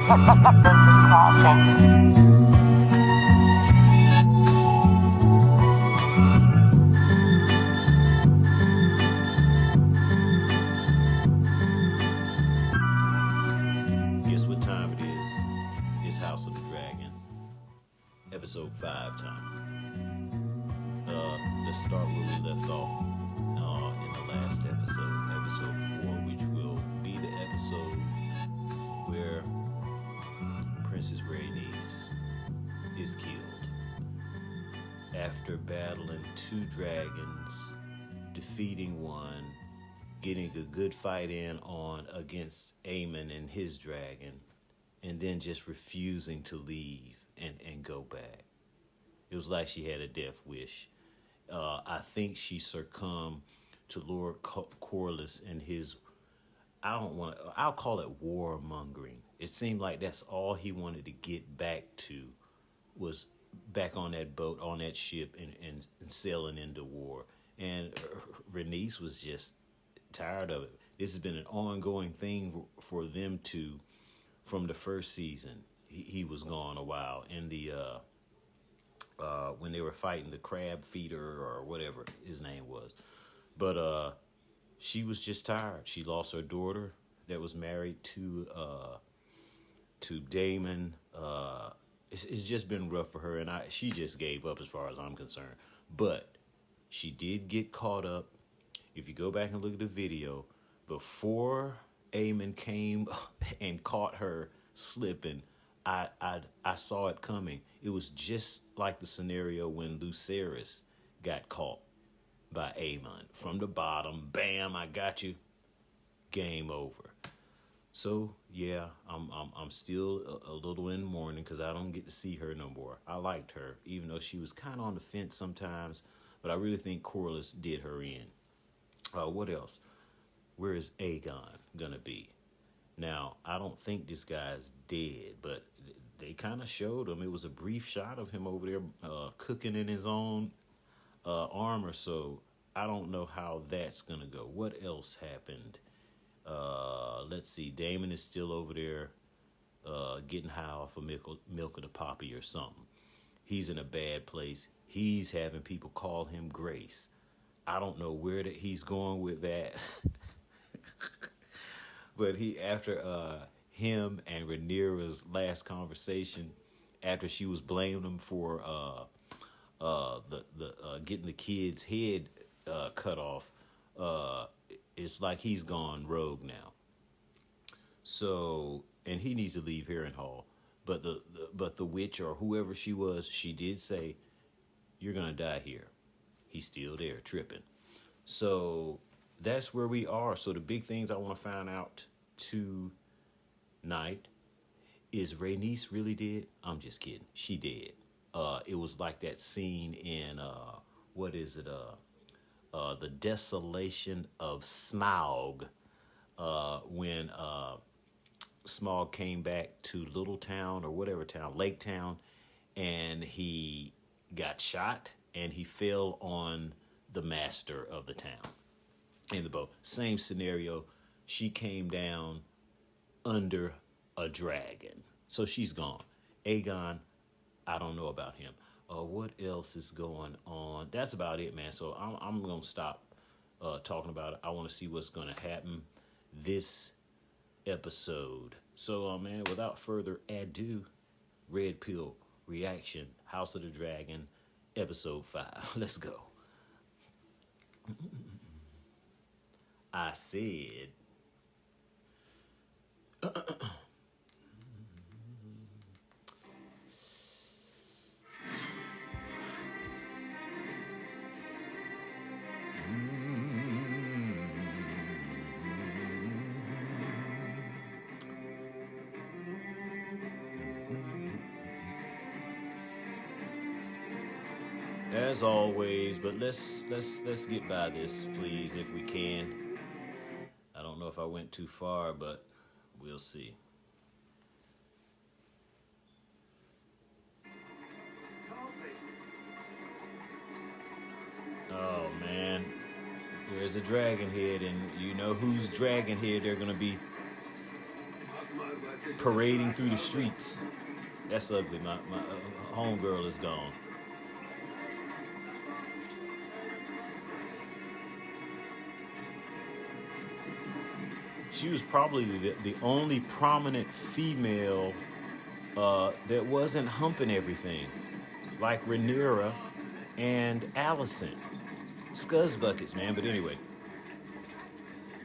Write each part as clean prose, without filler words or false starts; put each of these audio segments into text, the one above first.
Guess what time it is? It's House of the Dragon, episode 5 time. Let's start where we left off in the last episode 4, which will be the episode where Princess Rhaenys is killed after battling 2 dragons, defeating one, getting a good fight in on against Aemon and his dragon, and then just refusing to leave and go back. It was like she had a death wish. I think she succumbed to Lord Corlys and his, I'll call it warmongering. It seemed like that's all he wanted to get back to, was back on that boat, on that ship, and sailing into war. And Rhaenys was just tired of it. This has been an ongoing thing for them two from the first season. He was gone a while in the when they were fighting the crab feeder or whatever his name was. But she was just tired. She lost her daughter that was married to Daemon. It's just been rough for her, and she just gave up as far as I'm concerned. But she did get caught up. If you go back and look at the video, before Aemon came and caught her slipping, I saw it coming. It was just like the scenario when Lucerys got caught by Aemon. From the bottom, bam, I got you. Game over. So yeah, I'm still a little in mourning because I don't get to see her no more. I liked her, even though she was kind of on the fence sometimes, but I really think Corlys did her in. What else? Where is Aegon gonna be? Now, I don't think this guy's dead, but they kind of showed him. It was a brief shot of him over there cooking in his own armor, so I don't know how that's gonna go. What else happened? Let's see. Daemon is still over there getting high off of milk of the poppy or something. He's in a bad place. He's having people call him Grace. I don't know where he's going with that. But after him and Rhaenyra's last conversation, after she was blaming him for getting the kid's head cut off, it's like he's gone rogue now. So, and he needs to leave Harrenhal. But the witch or whoever she was, she did say, "You're gonna die here." He's still there, tripping. So that's where we are. So the big things I want to find out tonight is Rhaenys really dead? I'm just kidding. She dead. It was like that scene in what is it? The Desolation of Smaug. When Smaug came back to Little Town or whatever town, Lake Town, and he got shot and he fell on the master of the town in the boat. Same scenario. She came down under a dragon. So she's gone. Aegon, I don't know about him. What else is going on? That's about it, man. So I'm going to stop talking about it. I want to see what's going to happen this episode. So, man, without further ado, Red Pill Reaction, House of the Dragon, episode 5. Let's go. I said, as always, but let's get by this, please, if we can. I don't know if I went too far, but we'll see. Oh man, there's a dragon head, and you know whose dragon head they're gonna be. parading through the streets. That's ugly. My homegirl is gone. She was probably the only prominent female that wasn't humping everything, like Rhaenyra and Alicent. Scuzz buckets, man. But anyway,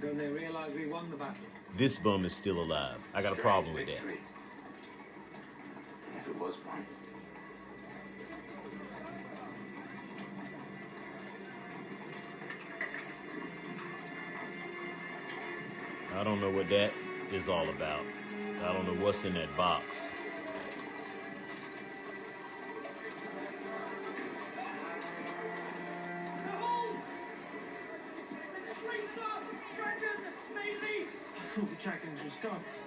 Don't they realize we won the battle? this bum is still alive. I got a problem with that. If it was one. I don't know what that is all about. I don't know what's in that box. I thought the dragons was gods.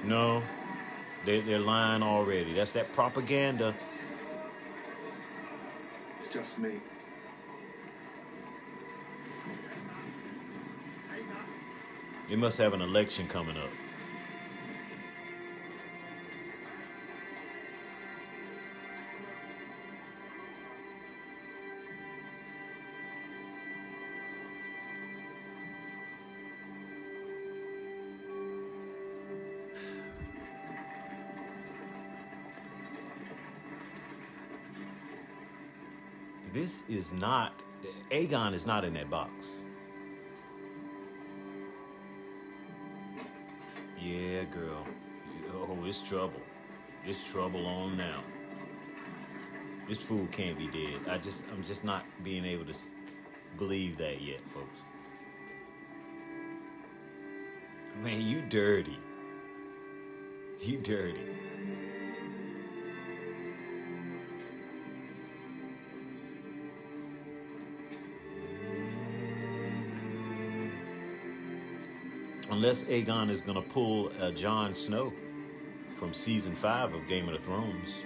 No, they're lying already. That's that propaganda. It's just me. They must have an election coming up. This is not, Aegon is not in that box. Yeah, girl. Oh, it's trouble. It's trouble on now. This fool can't be dead. I'm just not being able to believe that yet, folks. Man, you dirty. You dirty. Unless Aegon is going to pull Jon Snow from season 5 of Game of the Thrones.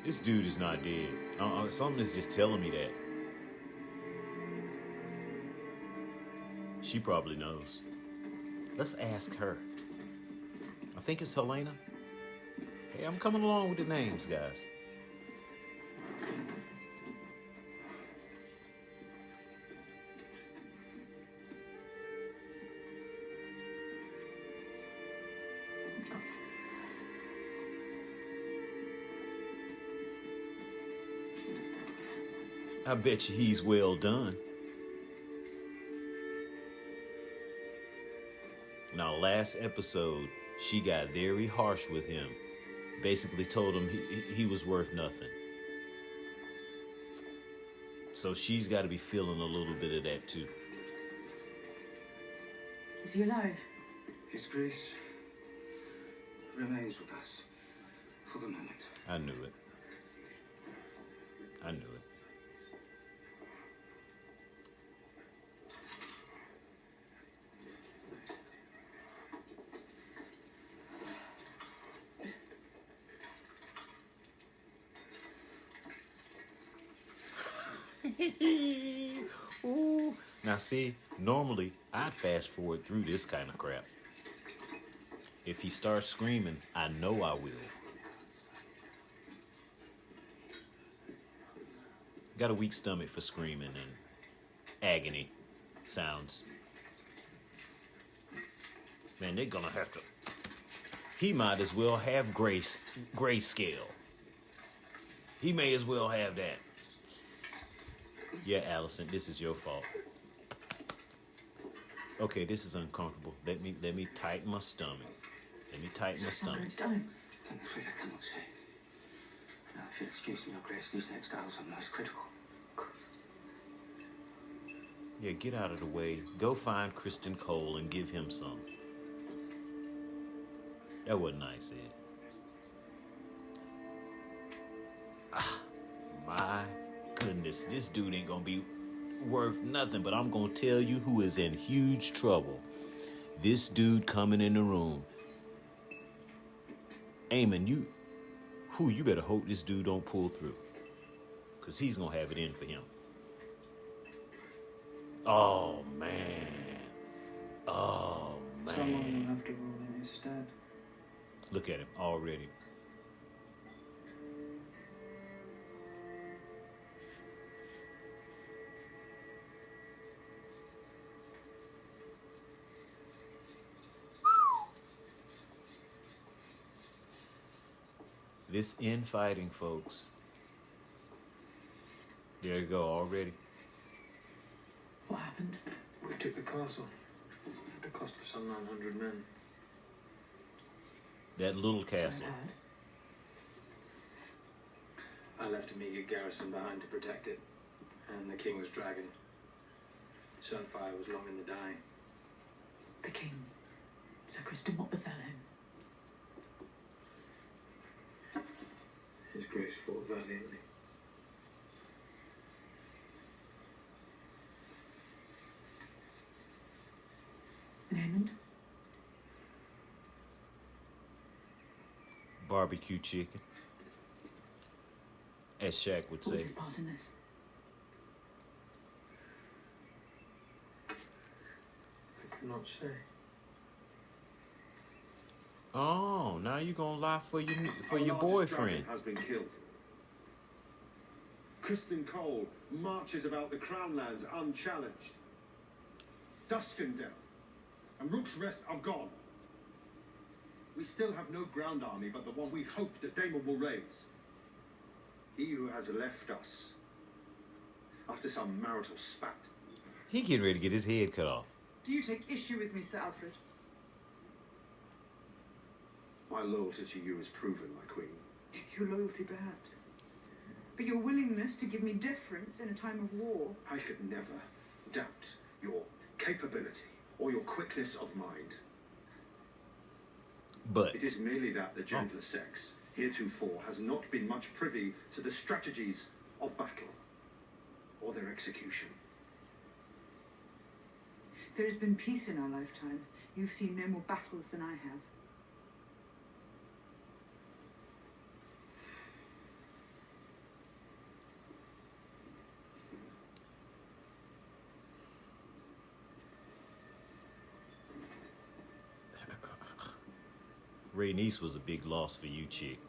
This dude is not dead. Something is just telling me that. She probably knows. Let's ask her. I think it's Helena. Hey, I'm coming along with the names, guys. I bet you he's well done. Now, last episode, she got very harsh with him. Basically told him he was worth nothing. So she's got to be feeling a little bit of that too. Is he alive? His grace remains with us for the moment. I knew it. I knew it. Ooh. Now see, normally I'd fast forward through this kind of crap. If he starts screaming, I know I will. Got a weak stomach for screaming and agony sounds. Man, they're gonna have to. He might as well have grayscale. He may as well have that. Yeah, Alicent, this is your fault. Okay, this is uncomfortable. Let me tighten my stomach. Let me tighten my stomach. I'm afraid I cannot say. Now, if you'll excuse me, Your Grace, these next hours are most critical. Yeah, get out of the way. Go find Kristen Cole and give him some. That wasn't nice, Ed. Ah, my goodness, this dude ain't gonna be worth nothing, but I'm gonna tell you who is in huge trouble. This dude coming in the room. Aemon, you better hope this dude don't pull through. Cause he's gonna have it in for him. Oh man. Oh man. Someone will have to rule in his stead. Look at him already. This infighting, folks. There you go, already. What happened? We took the castle. At the cost of some 900 men. That little castle. I left a meager garrison behind to protect it. And the king was dragon. Sunfire was long in the dying. The king. Sir Kristen, what befell him? His grace fought valiantly. And Aemond? Barbecue chicken. As Shaq would What was say. his part in this? I could not say. Oh, now you gonna lie for your Our largest boyfriend. dragon has been killed. Kristen Cole marches about the Crown Lands unchallenged. Duskendale and Rook's Rest are gone. We still have no ground army but the one we hope that Daemon will raise. He who has left us after some marital spat. He getting ready to get his head cut off. Do you take issue with me, Sir Alfred? My loyalty to you is proven, my queen. Your loyalty, perhaps. But your willingness to give me deference in a time of war. I could never doubt your capability or your quickness of mind. But It is merely that the gentler sex, heretofore, has not been much privy to the strategies of battle or their execution. There has been peace in our lifetime. You've seen no more battles than I have. Rhaenys was a big loss for you, chick.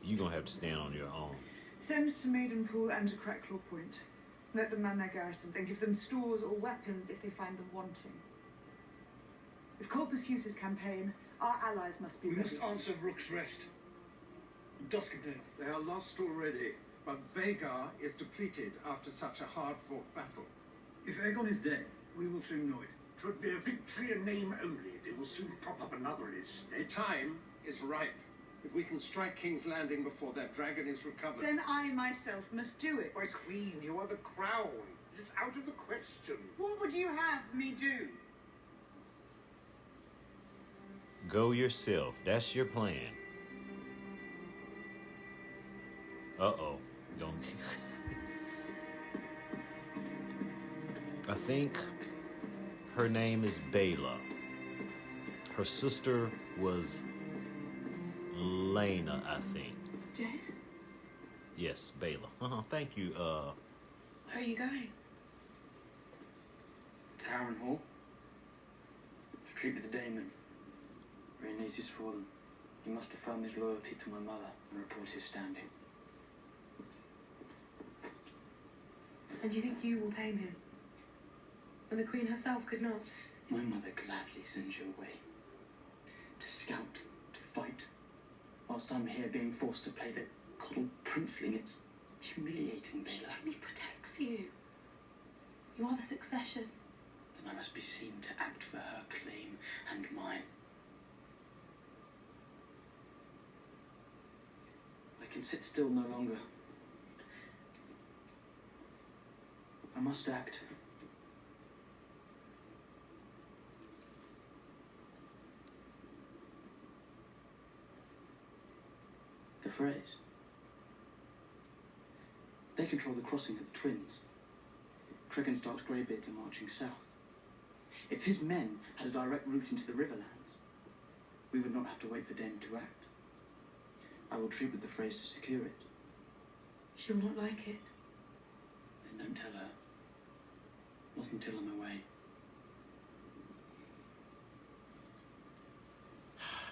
You gonna have to stand on your own. Send to Maidenpool and to Cracklaw Point. Let them man their garrisons and give them stores or weapons if they find them wanting. If Cole pursues his campaign, our allies must be We ready. must answer Rook's Rest. Duskendale. They are lost already, but Vhagar is depleted after such a hard-fought battle. If Aegon is dead, we will soon know it. 'Twould be a victory in name only. They will soon prop up another in its stead. Time is ripe. If we can strike King's Landing before that dragon is recovered. Then I myself must do it. My queen, you are the crown. It's out of the question. What would you have me do? Go yourself. That's your plan. Uh-oh. Don't. I think her name is Baela. Her sister was Lena, I think. Jace? Yes, Baela. Thank you. Where are you going? Tower and Hall. To treat with the Daemon. Rhaenys is fallen. He must affirm his loyalty to my mother and report his standing. And you think you will tame him? When the Queen herself could not? My mother gladly sends you away. To scout, to fight. Whilst I'm here being forced to play the coddled princeling, it's humiliating, She Baela. only protects you. You are the succession. Then I must be seen to act for her claim and mine. I can sit still no longer. I must act. The Freys. They control the crossing of the twins. Stark's greybeards are marching south. If his men had a direct route into the Riverlands, we would not have to wait for Dame to act. I will treat with the Freys to secure it. She'll not like it. And don't tell her. Not until I'm away.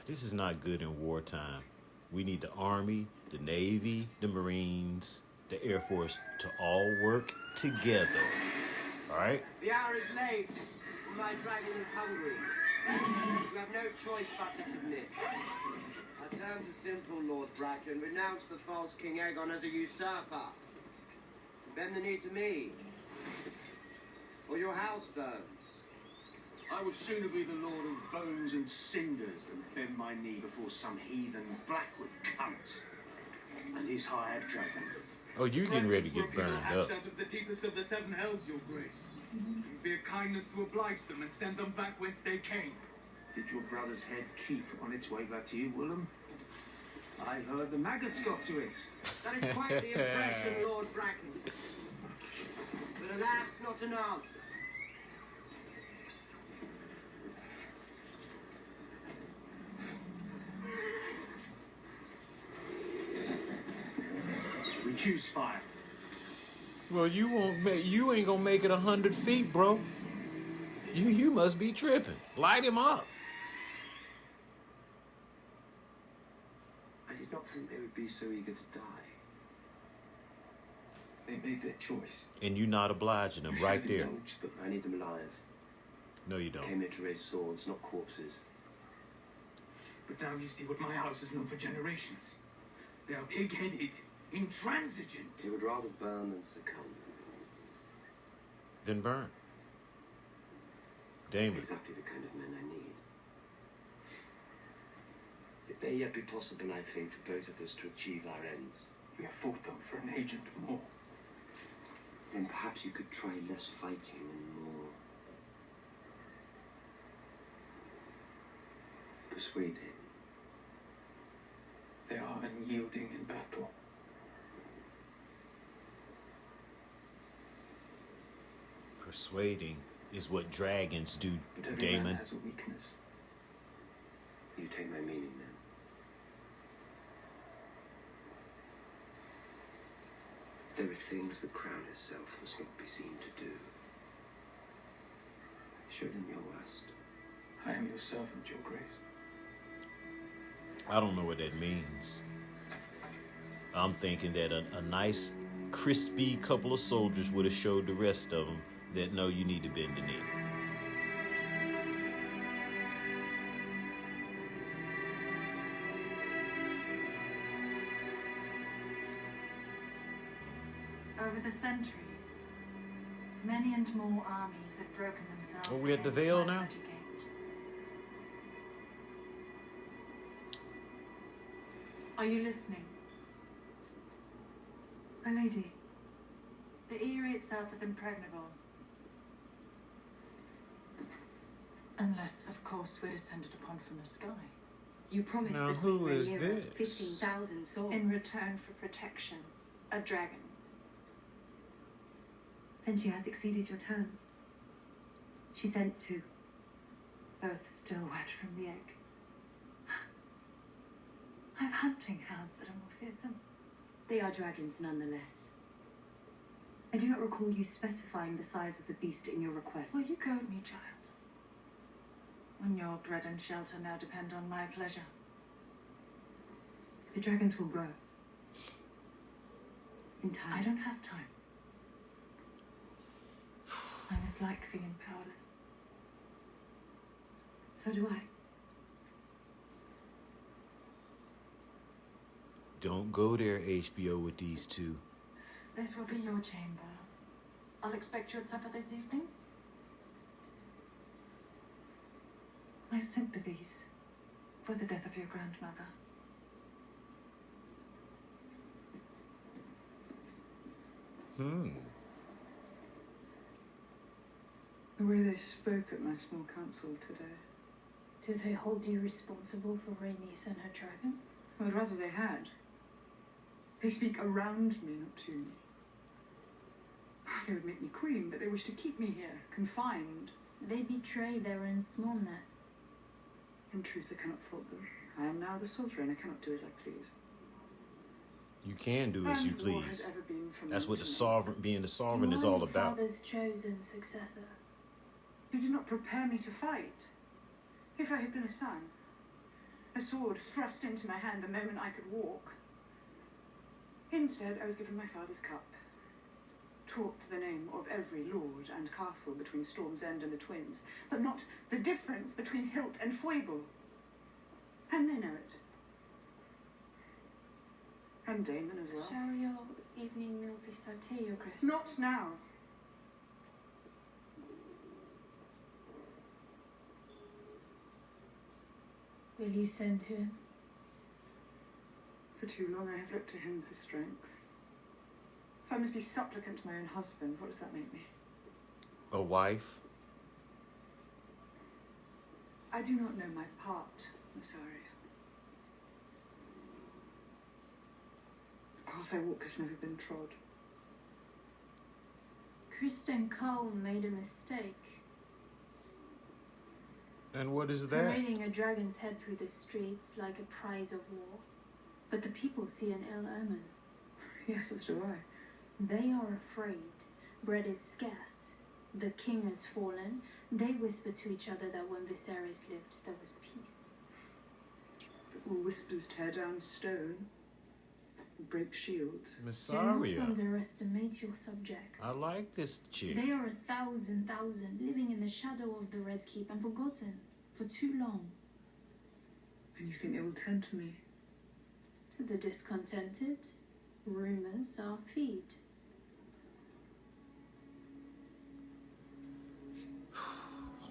This is not good in wartime. We need the Army, the Navy, the Marines, the Air Force to all work together. All right? The hour is late, and my dragon is hungry. You have no choice but to submit. Our terms are simple, Lord Bracken. Renounce the false King Aegon as a usurper. Bend the knee to me, or your house burns. I would sooner be the Lord of Bones and Cinders than bend my knee before some heathen Blackwood cunt and his hired dragon. Oh, you getting ready to get burned up. Out of the deepest of the seven hells, your grace. It would be a kindness to oblige them and send them back whence they came. Did your brother's head keep on its way back to you, Willem? I heard the maggots got to it. That is quite the impression, Lord Bracken. But alas, not an answer. We choose fire. Well, you ain't gonna make it 100 feet, bro. You must be tripping. Light him up. I did not think they would be so eager to die. They made their choice. And you not obliging them right there. Indulge them. I need them alive. No, you don't. Came here to raise swords, not corpses. But now you see what my house has known for generations. They are pig-headed, intransigent. He would rather burn than succumb. Then burn. Damon. Exactly the kind of men I need. It may yet be possible, I think, for both of us to achieve our ends. We have fought them for an agent more. Then perhaps you could try less fighting and more persuading. They are unyielding in battle. Persuading is what dragons do, But every man Damon. has a weakness. You take my meaning then. There are things the crown itself must not be seen to do. Show them your worst. I am your servant, your grace. I don't know what that means. I'm thinking that a nice, crispy couple of soldiers would have showed the rest of them that no, you need to bend the knee. Over the centuries, many and more armies have broken themselves. Oh, we at the against Vale my now? bloody gate. Are you listening? My lady, The Eyrie itself is impregnable. Unless, of course, we're descended upon from the sky. You promised Now, the who Queen is Rhaenyra this? 15,000 swords. In return for protection, a dragon. Then she has exceeded your terms. She sent two. Both still wet from the egg. I've hunting hounds that are more fearsome. They are dragons nonetheless. I do not recall you specifying the size of the beast in your request. Will you goad me, child? When your bread and shelter now depend on my pleasure. The dragons will grow. In time. I don't have time. I mislike feeling powerless. So do I. Don't go there, HBO, with these two. This will be your chamber. I'll expect you at supper this evening. My sympathies for the death of your grandmother. The way they spoke at my small council today. Do they hold you responsible for Rhaenys and her dragon? Well, I'd rather they had. They speak around me, not to me. They would make me queen, but they wish to keep me here, confined. They betray their own smallness. In truth, I cannot fault them. I am now the sovereign. I cannot do as I please. You can do as you And war has please. ever been from That's what to the me. sovereign, being the sovereign, You is are all your about. father's chosen successor. You did not prepare me to fight. If I had been a son, a sword thrust into my hand the moment I could walk. Instead, I was given my father's cup, taught the name of every lord and castle between Storm's End and the Twins, but not the difference between hilt and foible. And they know it. And Damon as well. Shall your evening meal be sauté, Your Grace? Not now. Will you send to him? For too long I have looked to him for strength. If I must be supplicant to my own husband, what does that make me? A wife? I do not know my part, Massaria. The path I walk has never been trod. Kristen Cole made a mistake. And what is that? Parading a dragon's head through the streets like a prize of war. But the people see an ill omen. Yes, as do I. They are afraid. Bread is scarce. The king has fallen. They whisper to each other that when Viserys lived, there was peace. But will whispers tear down stone? Break shields? Do not Massaria. underestimate your subjects. I like this chick. They are 1,000 living in the shadow of the Red Keep and forgotten for too long. And you think they will turn to me? To the discontented, rumors are feed.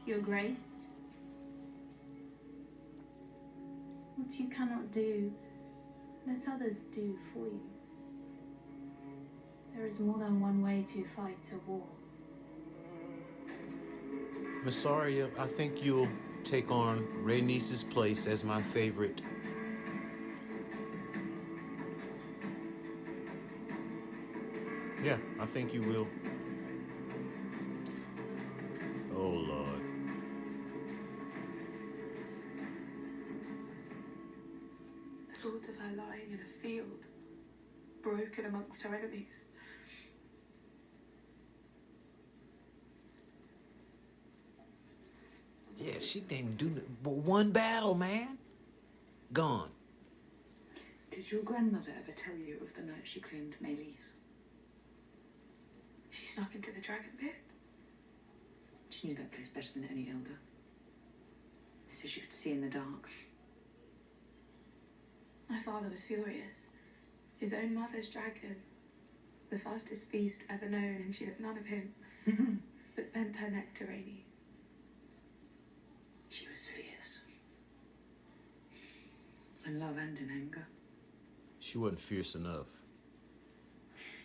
Your Grace, what you cannot do, let others do for you. There is more than one way to fight a war. Massaria, I think you'll take on Rhaenys' place as my favorite. Yeah, I think you will. Oh, Lord. The thought of her lying in a field, broken amongst her enemies. Yeah, she didn't do but one battle, man. Gone. Did your grandmother ever tell you of the night she claimed Meleese? She snuck into the dragon pit. She knew that place better than any elder. They said she could see in the dark. My father was furious. His own mother's dragon, the fastest beast ever known, and she had none of him, but bent her neck to Rhaenys. She was fierce. In love and in anger. She wasn't fierce enough.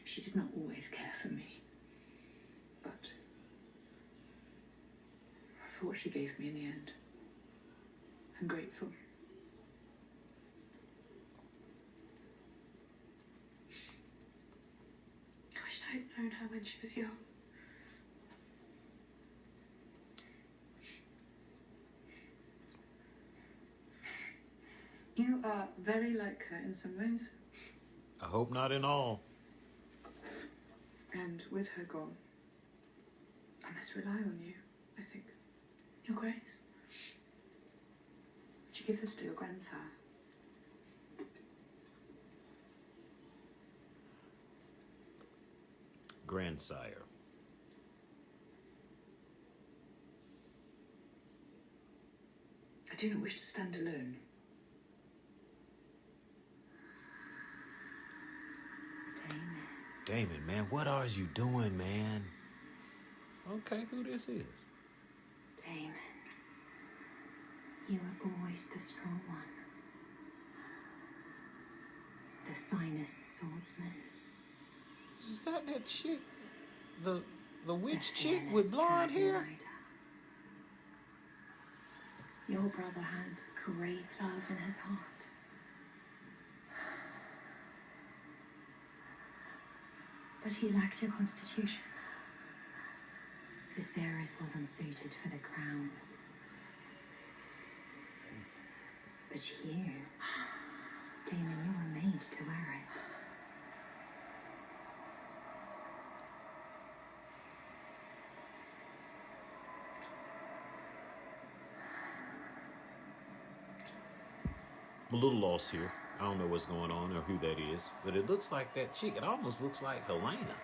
She did not always care for me. But for what she gave me in the end, I'm grateful. I wished I had known her when she was young. You are very like her in some ways. I hope not in all. And with her gone, I must rely on you, I think. Your Grace. Would you give this to your grandsire? Grandsire. I do not wish to stand alone. Damon, man, what are you doing, man? Okay, who this is? Damon, you are always the strong one. The finest swordsman. Is that chick? The witch chick with blonde hair? Your brother had great love in his heart. But he lacked your constitution. Viserys was unsuited for the crown. But you, Damon, you were made to wear it. I'm a little lost here. I don't know what's going on or who that is, but it looks like that chick. It almost looks like Helena.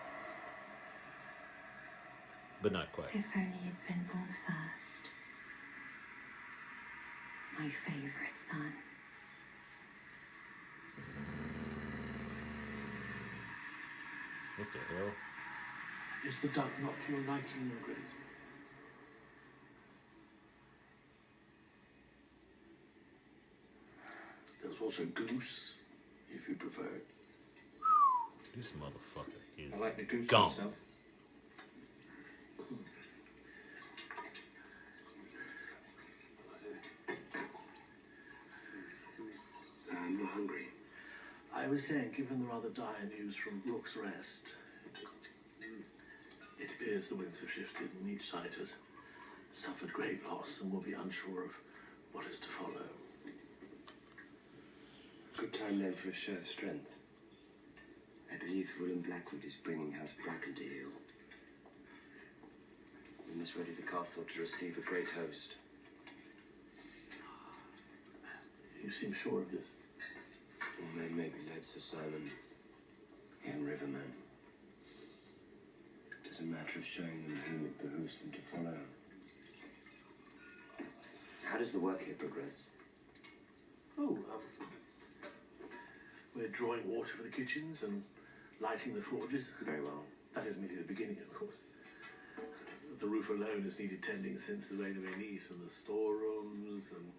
But not quite. If only you'd been born first. My favorite son. What the hell? Is the duck not to your liking, Your Grace? There's also goose, if you prefer it. This motherfucker is I like the goose gone. myself. I'm not hungry. I was saying, given the rather dire news from Rook's Rest, it appears the winds have shifted and each side has suffered great loss and will be unsure of what is to follow. Good time then for a show of strength. I believe William Blackwood is bringing House Bracken to heel. We must ready the castle to receive a great host. You seem sure of this. Or maybe led Sir Simon, young Riverman. It is a matter of showing them whom it behooves them to follow. How does the work here progress? Oh, we're drawing water for the kitchens and lighting the forges. Very well. That is merely the beginning, of course. The roof alone has needed tending since the reign of Aenys, and the storerooms and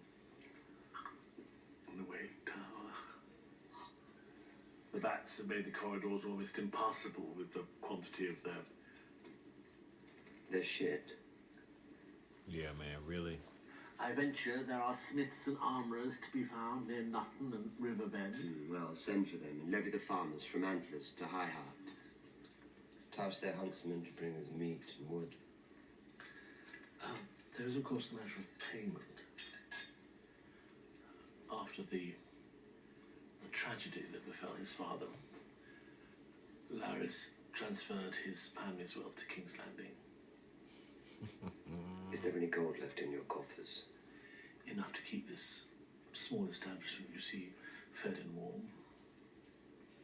the wailing tower. The bats have made the corridors almost impassable with the quantity of their shit. Yeah, man, really. I venture there are smiths and armourers to be found near Nutton and Riverbend. Well, send for them and levy the farmers from Antlers to High Heart. Task their huntsmen to bring us meat and wood. There is, of course, the matter of payment. After the tragedy that befell his father, Larys transferred his family's wealth to King's Landing. Is there any gold left in your coffers? Enough to keep this small establishment, you see, fed and warm.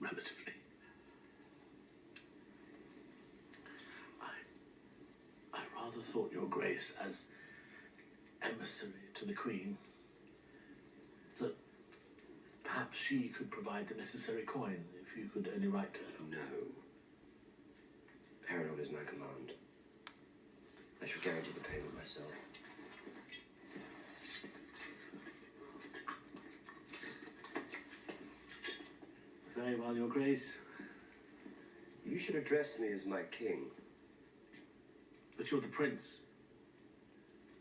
Relatively. I rather thought Your Grace, as emissary to the Queen, that perhaps she could provide the necessary coin, if you could only write to her. No. Harold is my command. I shall guarantee the payment myself. Very well, Your Grace. You should address me as my king. But you're the prince.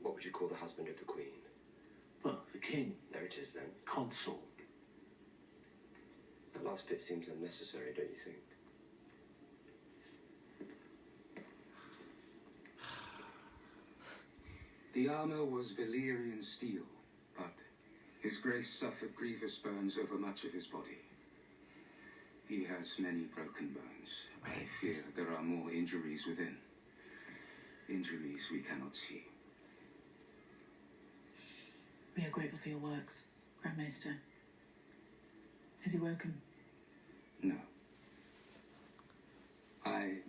What would you call the husband of the queen? Well, the king. There it is then. Consul. The last bit seems unnecessary, don't you think? The armour was Valyrian steel, but His Grace suffered grievous burns over much of his body. He has many broken bones. I fear there are more injuries within. Injuries we cannot see. We are grateful for your works, Grand Maester. Has he woken? No. I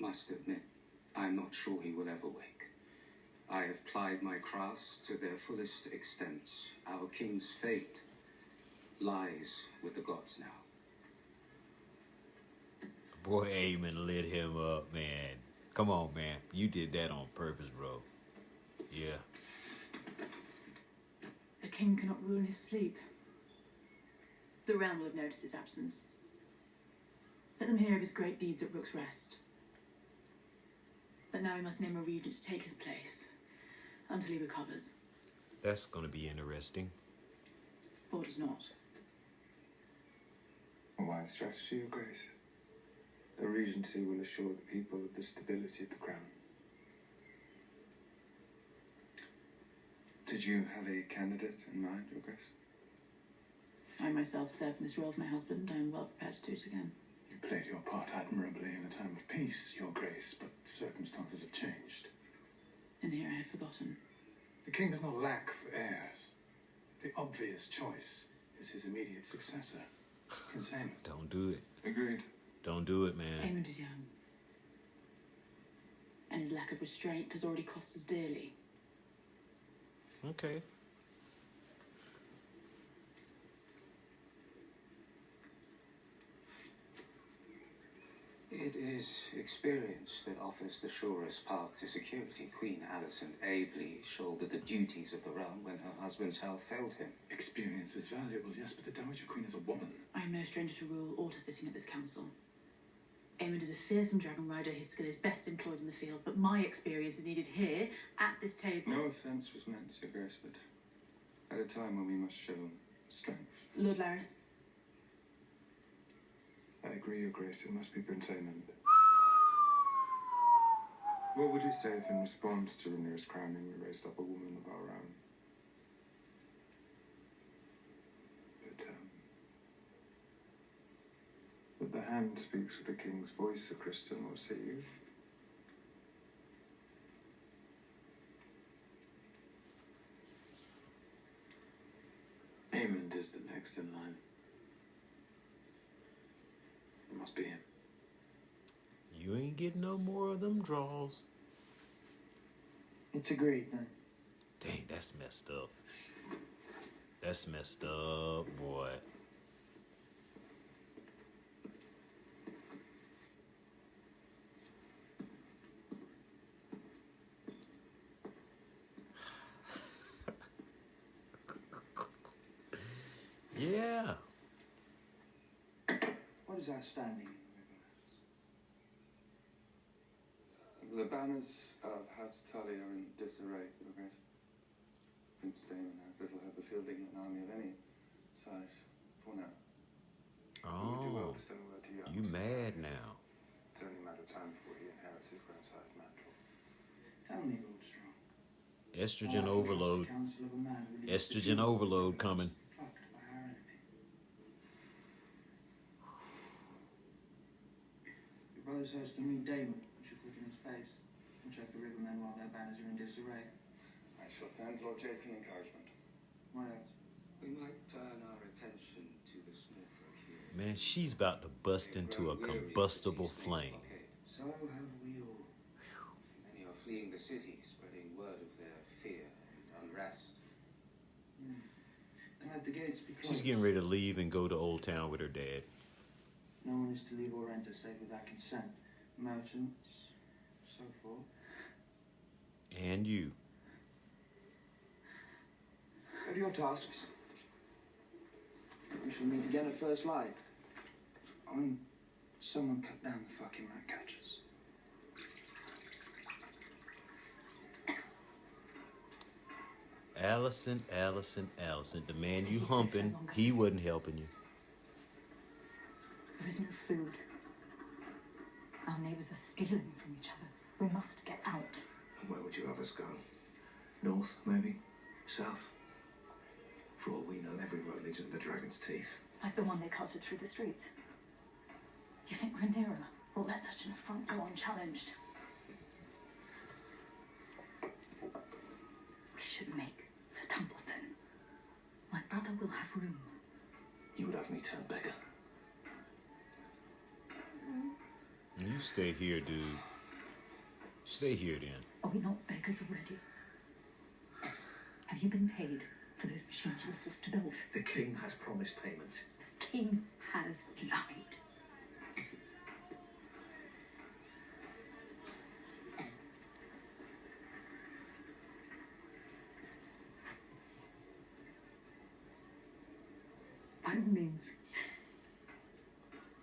must admit, I'm not sure he will ever wake. I have plied my crafts to their fullest extent. Our king's fate lies with the gods now. Boy, Aemon lit him up, man. Come on, man. You did that on purpose, bro. Yeah. The king cannot rule in his sleep. The realm will have noticed his absence. Let them hear of his great deeds at Rook's Rest. But now we must name a regent to take his place until he recovers. That's going to be interesting. Or does not. A wise strategy, Your Grace. A regency will assure the people of the stability of the crown. Did you have a candidate in mind, Your Grace? I myself served in this role with my husband. I am well prepared to do it again. You played your part admirably in a time of peace, Your Grace, but circumstances have changed. And here I had forgotten. The king does not lack for heirs. The obvious choice is his immediate successor, Prince Aemon. Don't do it. Agreed. Don't do it, man. Aemon is young. And his lack of restraint has already cost us dearly. Okay. It is experience that offers the surest path to security. Queen Alicent ably shouldered the duties of the realm when her husband's health failed him. Experience is valuable, yes, but the Dowager Queen is a woman. I am no stranger to rule or to sitting at this council. Aemon is a fearsome dragon rider. His skill is best employed in the field, but my experience is needed here, at this table. No offence was meant, Your Grace, but at a time when we must show strength. Lord Laris. I agree, Your Grace. It must be Prince Aemon. What would you say if in response to Rhaenyra's crowning we raised up a woman of our own? But the hand speaks with the king's voice, Sir Kristen, what say you? Aemond is the next in line. It must be him. You ain't getting no more of them draws. It's agreed then. Dang, that's messed up. That's messed up, boy. Yeah. What is outstanding? The banners of House Tully are in disarray, Your Grace. Prince Daemon has little hope of fielding an army of any size for now. Oh, You do well to send word to young. you mad now. It's only a matter of time before he inherits his grandson's mantle. Tell me, Lord Strong. Estrogen overload. Counsel of a man who leads the Estrogen kingdom overload coming. plucked by our enemy. Your brother says to me, Daemon, we should put him in space and check the rivermen while their banners are in disarray. I shall send Lord Jason encouragement. What else? We might turn our attention to the small folk here. Man, she's about to bust into a combustible flame. So have we all. Many are fleeing the city, spreading word of their fear and unrest. And let the gates be closed. She's getting ready to leave and go to Old Town with her dad. No one is to leave or enter save with our consent. Merchants, so forth. And you. What are your tasks? We shall meet again at first light. When someone cut down the fucking rat catchers. Allison. The man you humping, he wasn't helping you. There is no food. Our neighbours are stealing from each other. We must get out. And where would you have us go? North, maybe? South? For all we know, every road leads into the Dragon's Teeth. Like the one they carted through the streets. You think Rhaenyra will let such an affront go unchallenged? We should make for Templeton. My brother will have room. You would have me turn beggar. You stay here, dude. Stay here, then. Are we not beggars already? Have you been paid for those machines you were forced to build? The king has promised payment. The king has lied. By all means,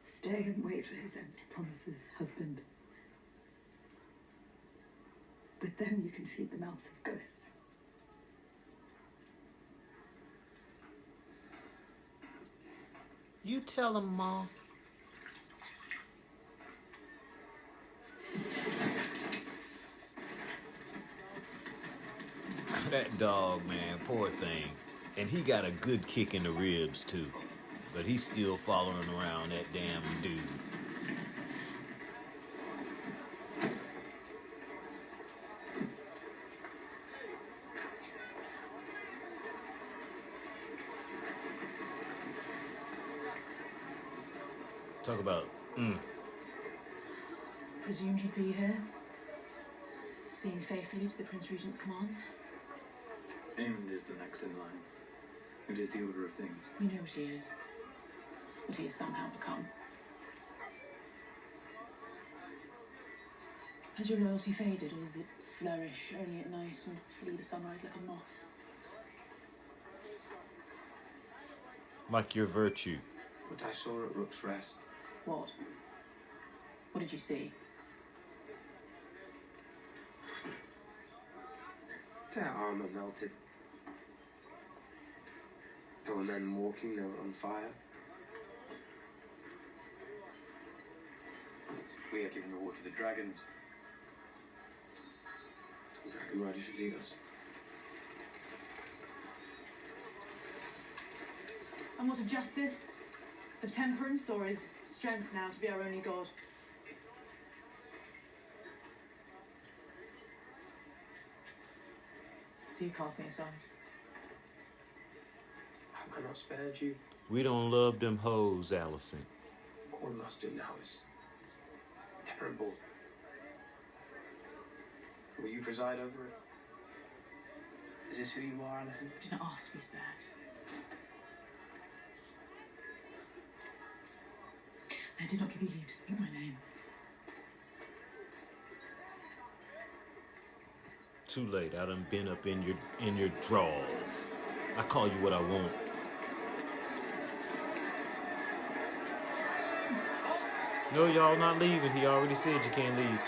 stay and wait for his empty promises, husband. With them you can feed the mouths of ghosts. You tell him, Ma. That dog, man, poor thing. And he got a good kick in the ribs, too. But he's still following around that damn dude. Talk about, Presumed you'd be here. Seen faithfully to the Prince Regent's commands. Aemond is the next in line. It is the order of things. You know what he is. What he has somehow become. Has your loyalty faded, or does it flourish only at night and flee the sunrise like a moth? like your virtue. What I saw at Rook's Rest. What? What did you see? Their armor melted. There were men walking, they were on fire. We have given the war to the dragons. The Dragon Rider should lead us. And what of justice? Of temperance, or is strength now to be our only god? So you cast me aside. Have I not spared you? We don't love them hoes, Allison. What we must do now is terrible. Will you preside over it? Is this who you are, Alison? Do not ask to be spared. I did not give you leave to speak my name. Too late. I done been up in your drawers. I call you what I want. No, y'all not leaving. He already said you can't leave.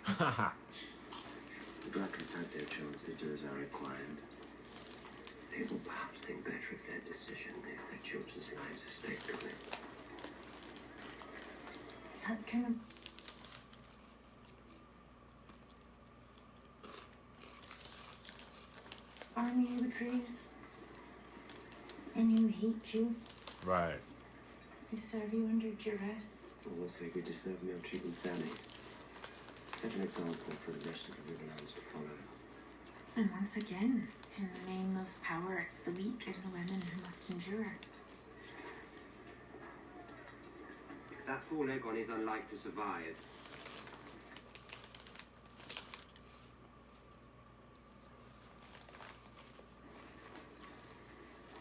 Haha. The Blackens had their chance, they do as I required. They will perhaps think better of their decision if their children's lives are staked on it. Is that kind of... army you would raise? And who hate you, Right. who serve you under duress? Almost like we deserve no treatment fairly. Set an example for the rest of the Riverlands to follow. And once again, in the name of power, it's the weak and the women who must endure. That fool Aegon is unlike to survive.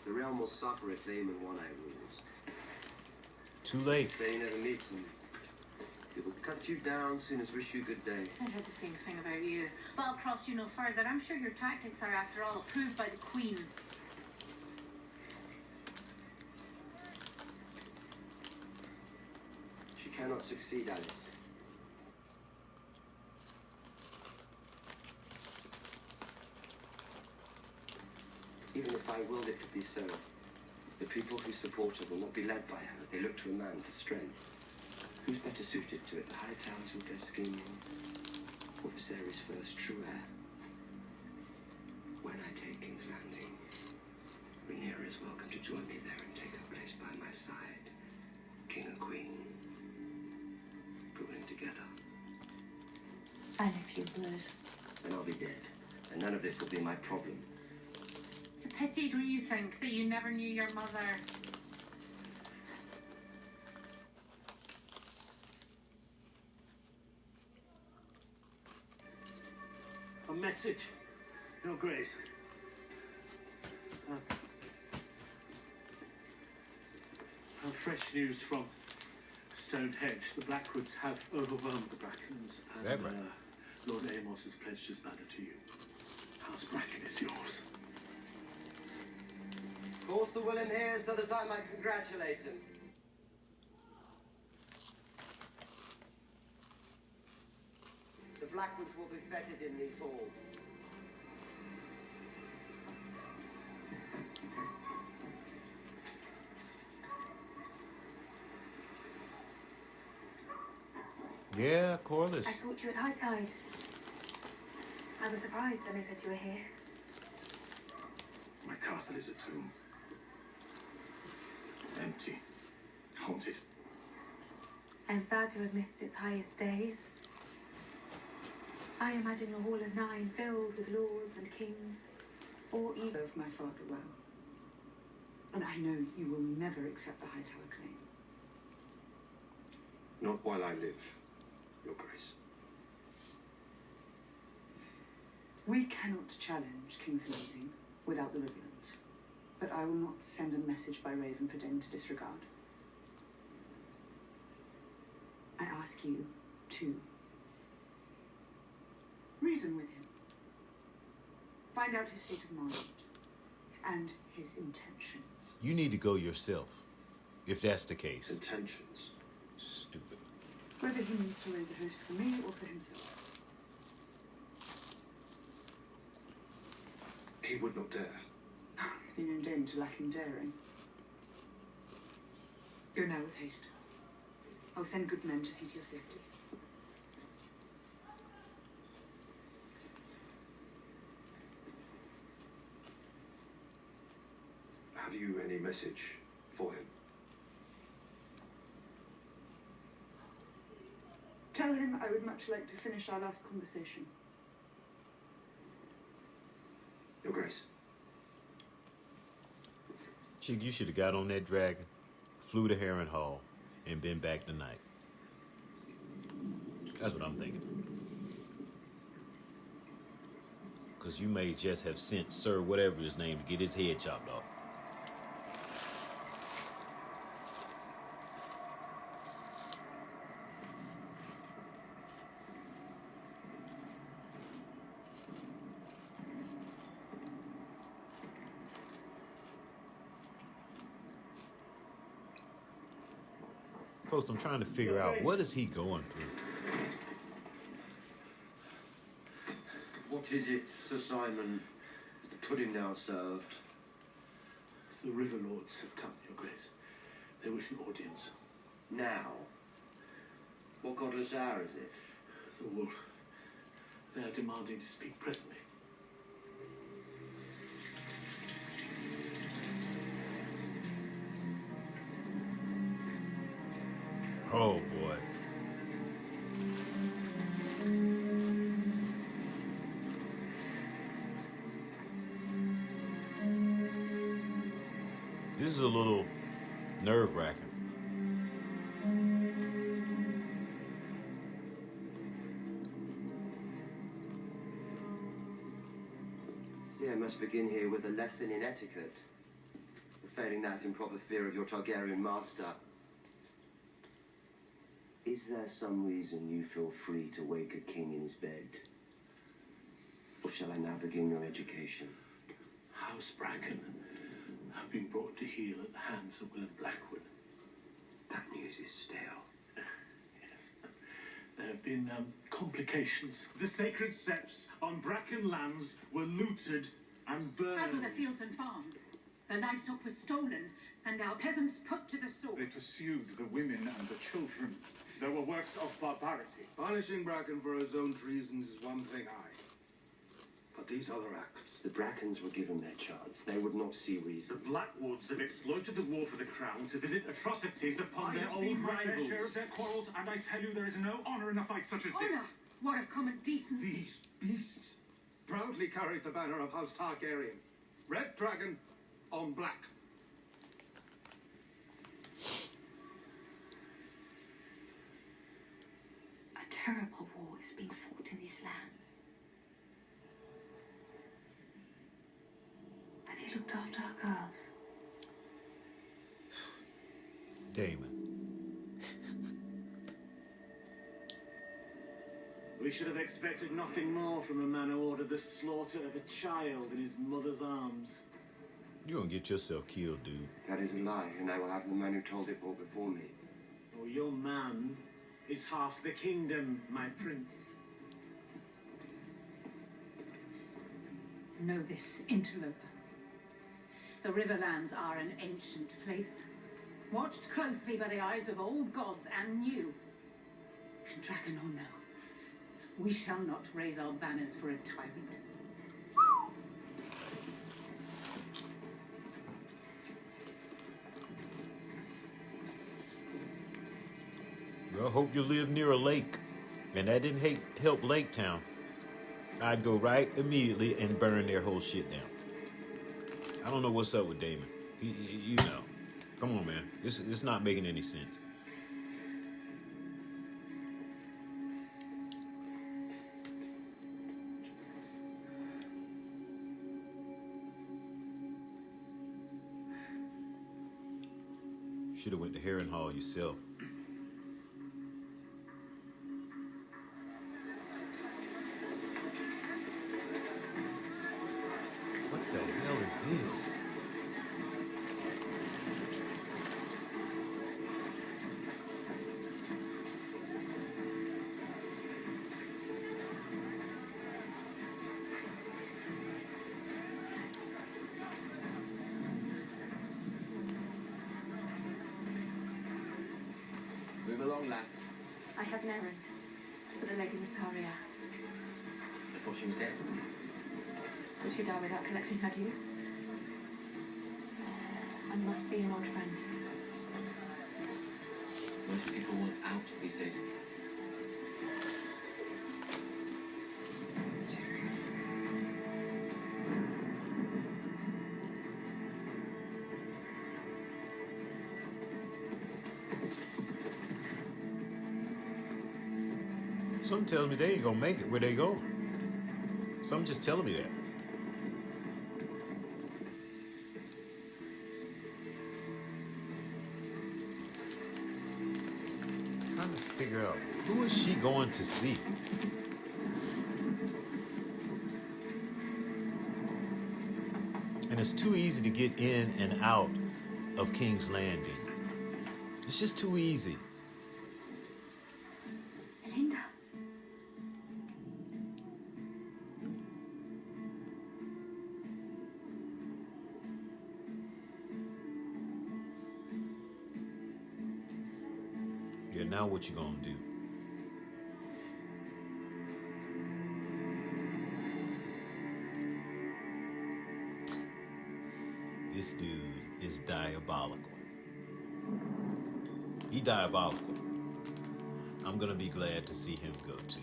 The realm will suffer if Aemon One-Eye rules. Too late. If they never meet him, he will cut you down soon as wish you good day. I heard the same thing about you. But I'll cross you no further. I'm sure your tactics are, after all, approved by the Queen. She cannot succeed, Alice. Even if I willed it to be so, the people who support her will not be led by her. They look to a man for strength. Who's better suited to it, the Hightowns with their scheming, or Viserys' first true heir? When I take King's Landing, Rhaenyra is welcome to join me there and take her place by my side. King and Queen, ruling together. And if you lose, Then I'll be dead, and none of this will be my problem. It's a pity, don't you think, that you never knew your mother? A message, Your Grace. Fresh news from Stonehenge. The Blackwoods have overwhelmed the Brackens. Is that right? Lord Amos has pledged his banner to you. House Bracken is yours. Force the will in here so that I might congratulate him. The Blackwoods will be feted in these halls. Yeah, Corliss. I thought you had high tide. I was surprised when they said you were here. My castle is a tomb. Empty. Haunted. I'm sad to have missed its highest days. I imagine your Hall of Nine filled with lords and kings, or even... Served my father well. And I know you will never accept the Hightower claim. Not while I live, Your Grace. We cannot challenge King's Landing without the Riverlands. But I will not send a message by Raven for Dane to disregard. I ask you to reason with him. Find out his state of mind and his intentions. You need to go yourself, if that's the case. Intentions? Stupid. Whether he means to raise a host for me or for himself. He would not dare. You know Dane to lack in daring. Go now with haste. I'll send good men to see to your safety. Have you any message for him? Tell him I would much like to finish our last conversation. Your Grace. Chick, you should have got on that dragon, flew to Harrenhal, and been back tonight. That's what I'm thinking. Because you may just have sent Sir whatever his name to get his head chopped off. Folks, I'm trying to figure out what is he going through. What is it, Sir Simon? Is the pudding now served? The River Lords have come, Your Grace. They wish an audience. Now? What godless hour is it? The wolf. They are demanding to speak presently. Oh boy. This is a little nerve-wracking. See, I must begin here with a lesson in etiquette. Failing that, in proper fear of your Targaryen master. Is there some reason you feel free to wake a king in his bed? Or shall I now begin your education? House Bracken have been brought to heel at the hands of Will of Blackwood. That news is stale. Yes. There have been complications. The sacred septs on Bracken lands were looted and burned. As were the fields and farms. The livestock was stolen, and our peasants put to the sword. They pursued the women and the children. There were works of barbarity. Punishing Bracken for his own treasons is one thing, but these other acts... The Brackens were given their chance. They would not see The reason. Blackwoods have exploited the war for the crown to visit atrocities upon their have old seen my fair rivals. share of their quarrels, and I tell you there is no honour in a fight such as Honour! this. What of common decency? These beasts proudly carried the banner of House Targaryen. Red dragon on black. A terrible war is being fought in these lands. Have you looked after our girls? Damon. We should have expected nothing more from a man who ordered the slaughter of a child in his mother's arms. You're gonna get yourself killed, dude. That is a lie, and I will have the man who told it all before me. Oh, your man is half the kingdom, my prince. Know this, interloper. The Riverlands are an ancient place, watched closely by the eyes of old gods and new. And dragon or no, we shall not raise our banners for a tyrant. Well, hope you live near a lake. And that didn't help Lake Town. I'd go right immediately and burn their whole shit down. I don't know what's up with Damon. You know. Come on, man. It's not making any sense. Should have went to Harrenhal yourself. What the hell is this? Move along, lass. I have an errand for the Lady Massaria. I thought she was dead. Would she die without collecting her due? I must see an old friend. Most people want out these days. Some tells me they ain't gonna make it where they go. Some just telling me that. Trying to figure out who is she going to see? And it's too easy to get in and out of King's Landing. It's just too easy. now what you gonna do? This dude is diabolical. He diabolical. I'm gonna be glad to see him go too.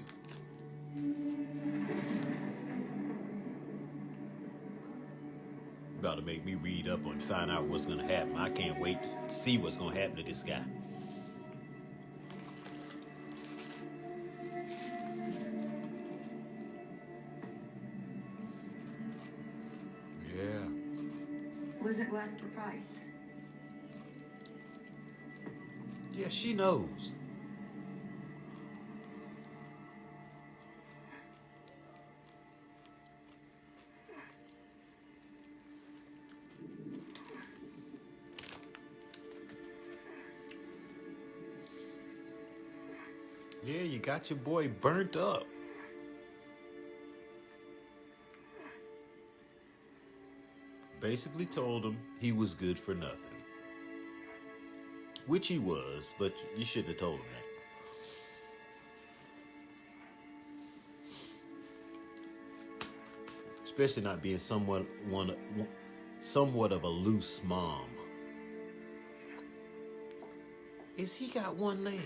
About to make me read up and find out what's gonna happen. I can't wait to see what's gonna happen to this guy. Yeah. Was it worth the price? Yeah, she knows. Yeah, you got your boy burnt up. Basically told him he was good for nothing. Which he was, but you shouldn't have told him that. Especially not being somewhat of a loose mom. Is he got one leg?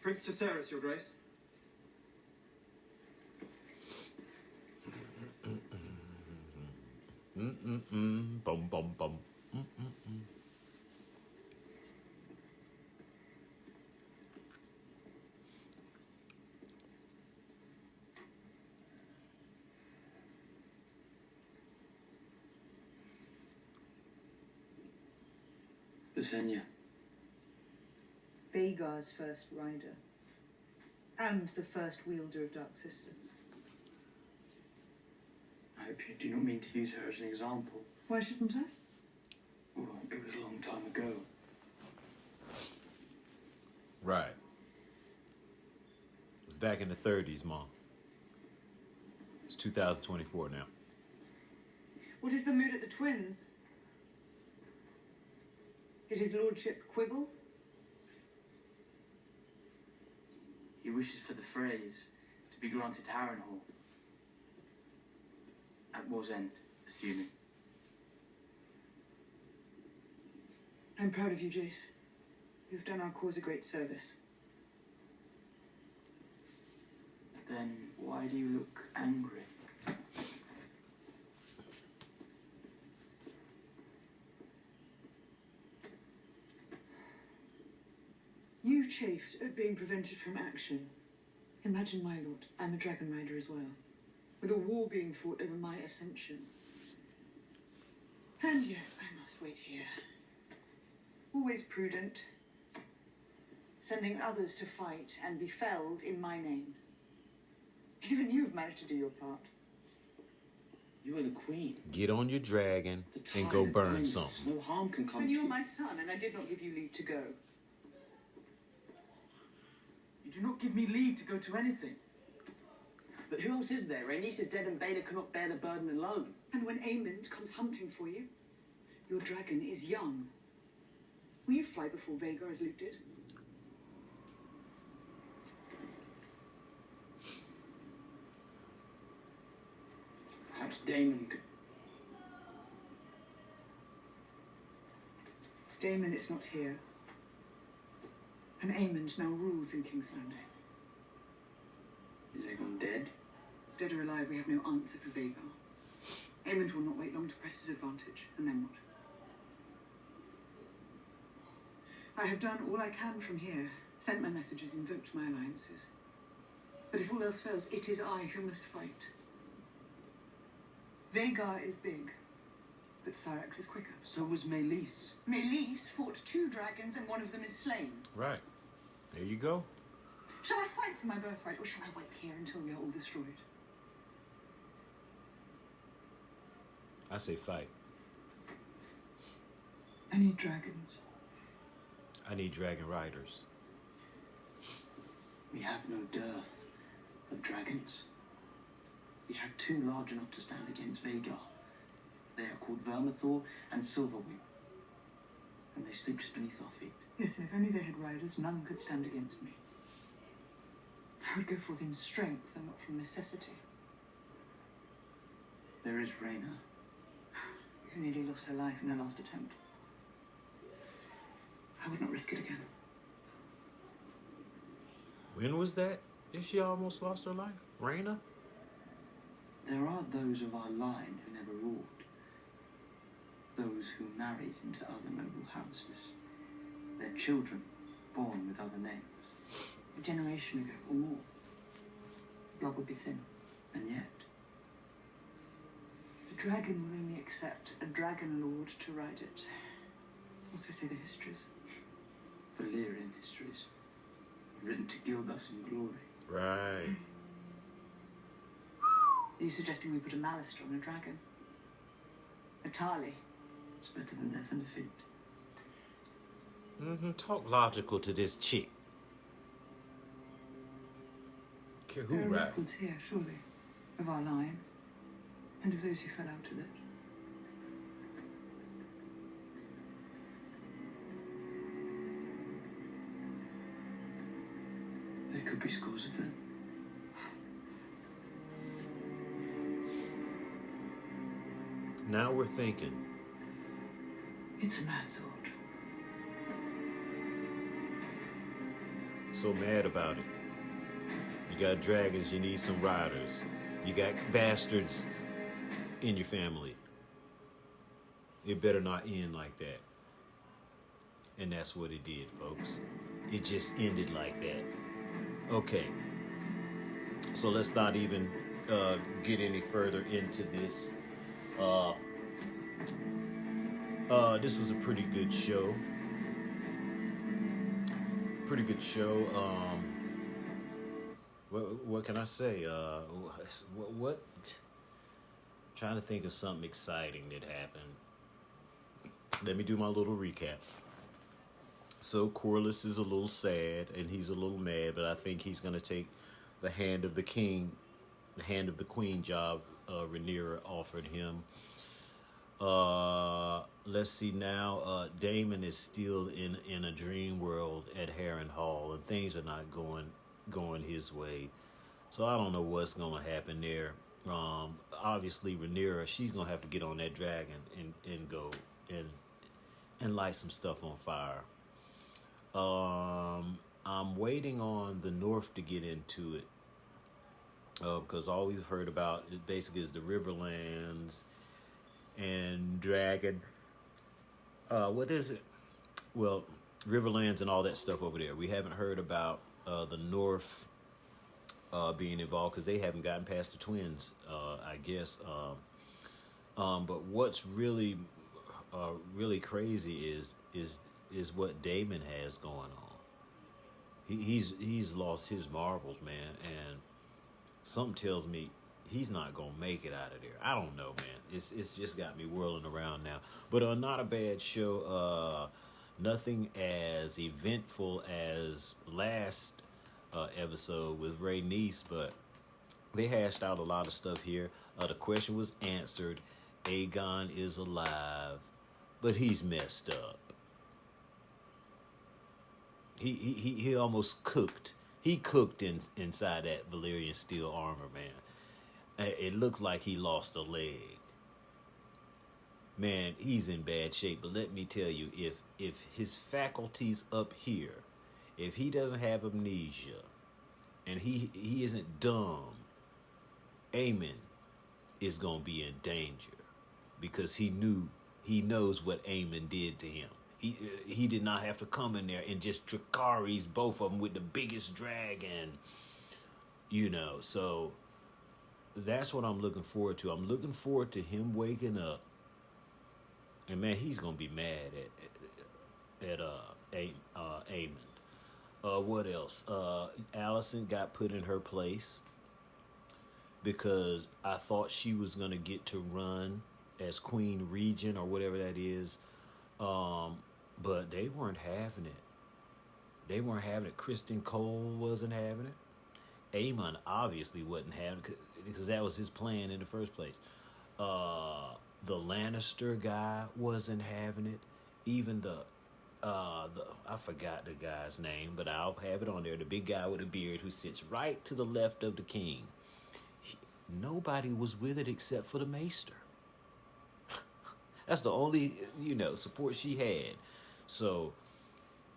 Prince Jacaerys, Your Grace. Bum bum bum. Visenya. Vhagar's first rider. And the first wielder of Dark Sister. I hope you do not mean to use her as an example. Why shouldn't I? Well, it was a long time ago. Right. It's back in the 30s, Mom. It's 2024 now. What is the mood at the twins? Did his lordship quibble? He wishes for the phrase to be granted Harrenhal. At war's end, assuming. I'm proud of you, Jace. You've done our cause a great service. Then why do you look angry? You chafed at being prevented from action. Imagine, my lord, I'm a dragon rider as well, with a war being fought over my ascension. And yet I must wait here. Always prudent, sending others to fight and be felled in my name. Even you've managed to do your part. You are the queen. Get on your dragon and go burn something. No harm can come And to you're you. my son, and I did not give you leave to go. You do not give me leave to go to anything. But who else is there? Rhaenys is dead and Baelor cannot bear the burden alone. And when Aemond comes hunting for you, your dragon is young. Will you fly before Vhagar as Luke did? Perhaps Daemon could... Daemon is not here. And Aemond now rules in King's Landing. Is Aegon dead? Dead or alive, we have no answer for Vhagar. Aemond will not wait long to press his advantage, and then what? I have done all I can from here, sent my messages, invoked my alliances. But if all else fails, it is I who must fight. Vhagar is big, but Syrax is quicker. So was Meleys. Meleys fought 2 dragons and one of them is slain. Right. There you go. Shall I fight for my birthright, or shall I wait here until we are all destroyed? I say fight. I need dragons. I need dragon riders. We have no dearth of dragons. We have two large enough to stand against Vhagar. They are called Vermithor and Silverwing. And they sleep just beneath our feet. Yes, and if only they had riders, none could stand against me. I would go forth in strength and not from necessity. There is Rhaena. Who nearly lost her life in her last attempt. I would not risk it again. When was that? If she almost lost her life? Rhaena? There are those of our line who never ruled. Those who married into other noble houses. Their children born with other names. A generation ago or more. Blood would be thin. And yet, the dragon will only accept a dragon lord to ride it. Also say the histories. Valyrian histories. Written to gild us in glory. Right. Are you suggesting we put a Malister on a dragon? A Tarly? It's better than death and defeat. Talk logical to this chick. Care who There are right? records here, surely, of our line, and of those who fell out of it. There could be scores of them. Now we're thinking. It's a mad sword. So mad about it. You got dragons, you need some riders. You got bastards in your family. It better not end like that. And that's what it did, folks. It just ended like that. Okay. So let's not even get any further into this. This was a pretty good show. Pretty good show. What can I say? What? Trying to think of something exciting that happened. Let me do my little recap. So Corlys is a little sad and he's a little mad, but I think he's gonna take the hand of the king, the hand of the queen job Rhaenyra offered him. Let's see now. Daemon is still in a dream world at Harrenhal, and things are not going his way. So I don't know what's gonna happen there. Obviously Rhaenyra, she's gonna have to get on that dragon and go and light some stuff on fire. I'm waiting on the North to get into it because all we've heard about it basically is the Riverlands and Dragon. What is it? Well, Riverlands and all that stuff over there. We haven't heard about the North being involved because they haven't gotten past the twins, I guess. But what's really crazy is what Daemon has going on. He's lost his marbles, man, and something tells me he's not gonna make it out of there. I don't know, man. It's just got me whirling around now. But not a bad show. Nothing as eventful as last episode with Rhaenys, but they hashed out a lot of stuff here. The question was answered. Aegon is alive, but he's messed up. He almost cooked. He cooked inside that Valyrian steel armor, man. It looked like he lost a leg. Man, he's in bad shape. But let me tell you, if his faculties up here, if he doesn't have amnesia, and he isn't dumb, Aemon is gonna be in danger because he knows what Aemon did to him. He did not have to come in there and just Dracarys both of them with the biggest dragon, so that's what I'm looking forward to. I'm looking forward to him waking up, and man, he's gonna be mad at Aemon. What else? Alicent got put in her place because I thought she was gonna get to run as Queen Regent or whatever that is. But they weren't having it. They weren't having it. Kristen Cole wasn't having it. Aemon obviously wasn't having it because that was his plan in the first place. The Lannister guy wasn't having it. Even the I forgot the guy's name, but I'll have it on there. The big guy with a beard who sits right to the left of the king. Nobody was with it except for the Maester. That's the only, support she had. So,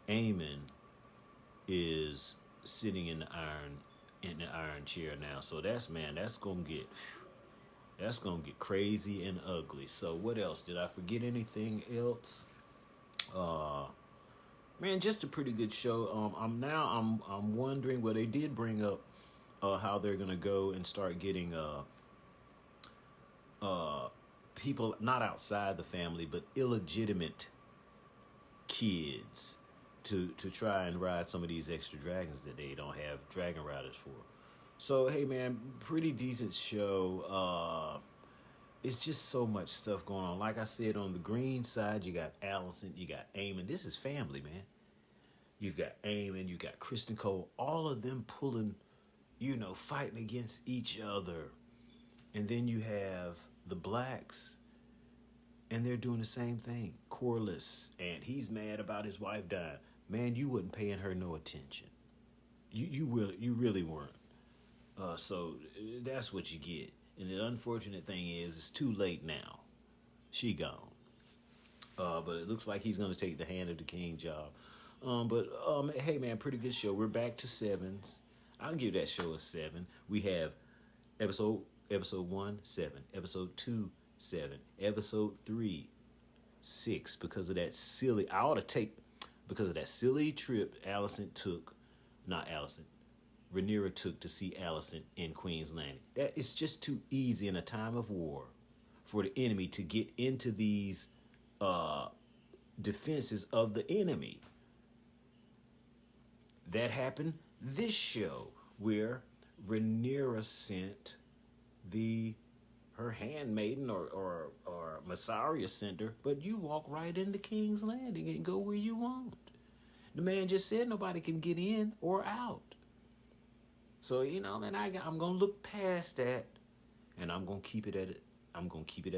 Aemon is sitting in the iron chair now. So that's gonna get crazy and ugly. So what else? Did I forget anything else? Man, just a pretty good show. I'm wondering. Well, they did bring up how they're gonna go and start getting people not outside the family, but illegitimate kids to try and ride some of these extra dragons that they don't have dragon riders for. So hey man, pretty decent show. It's just so much stuff going on. Like I said, on the green side, you got Allison, you got Aemon. This is family, man. You've got Aemon, you got Kristen Cole, all of them pulling, fighting against each other. And then you have the blacks, and they're doing the same thing. Corlys, and he's mad about his wife dying. Man, you wasn't paying her no attention. You really weren't. So that's what you get. And the unfortunate thing is, it's too late now. She gone. But it looks like he's going to take the hand of the king job. Hey man, pretty good show. We're back to 7s. I'll give that show a 7. We have episode 1, 7. Episode 2, 7. Episode 3, 6. Because of that silly trip Rhaenyra took to see Alicent in Queen's Landing. That is just too easy in a time of war for the enemy to get into these defenses of the enemy. That happened this show, where Rhaenyra sent her handmaiden or Massaria sent her, but you walk right into King's Landing and go where you want. The man just said nobody can get in or out. So, man, I'm going to look past that, and I'm going to keep it at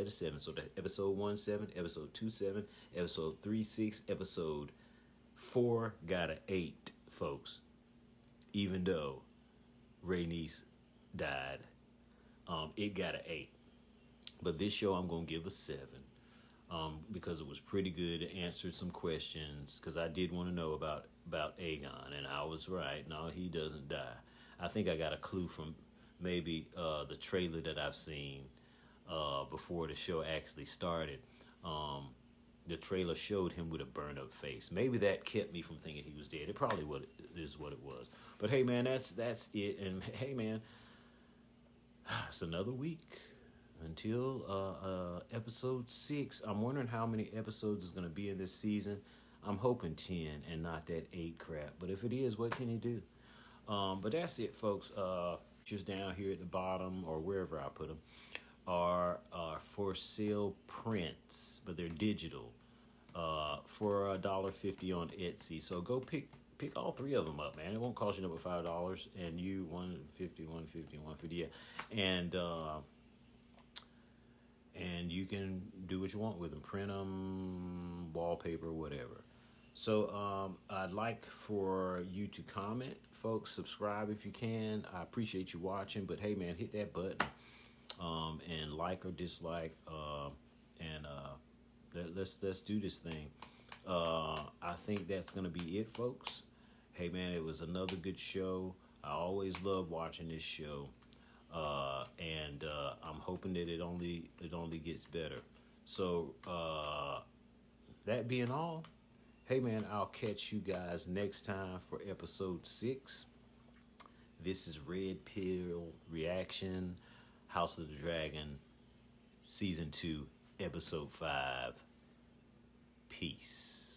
a 7. So that episode 1, 7, episode 2, 7, episode 3, 6, episode 4 got an 8, folks. Even though Rhaenys died, it got an 8. But this show I'm going to give a 7. Because it was pretty good. It answered some questions, because I did want to know about Aegon, and I was right. No, he doesn't die. I think I got a clue from maybe the trailer that I've seen before the show actually started. The trailer showed him with a burned up face. Maybe that kept me from thinking he was dead. It probably is what it was. But hey man, that's it. And hey man, it's another week until episode 6. I'm wondering how many episodes is going to be in this season. I'm hoping 10 and not that 8 crap. But if it is, what can you do? But that's it, folks. Just down here at the bottom, or wherever I put them, are for sale prints, but they're digital, for $1.50 on Etsy. So go pick all 3 of them up, man. It won't cost you no but $5, and you $1.50, yeah, and you can do what you want with them, print them, wallpaper, whatever. So I'd like for you to comment, folks. Subscribe if you can. I appreciate you watching. But hey, man, hit that button and like or dislike. Let's do this thing. I think that's gonna be it, folks. Hey, man, it was another good show. I always love watching this show, and I'm hoping that it only gets better. So that being all. Hey man, I'll catch you guys next time for episode 6. This is Red Pill Reaction, House of the Dragon, Season 2, Episode 5. Peace.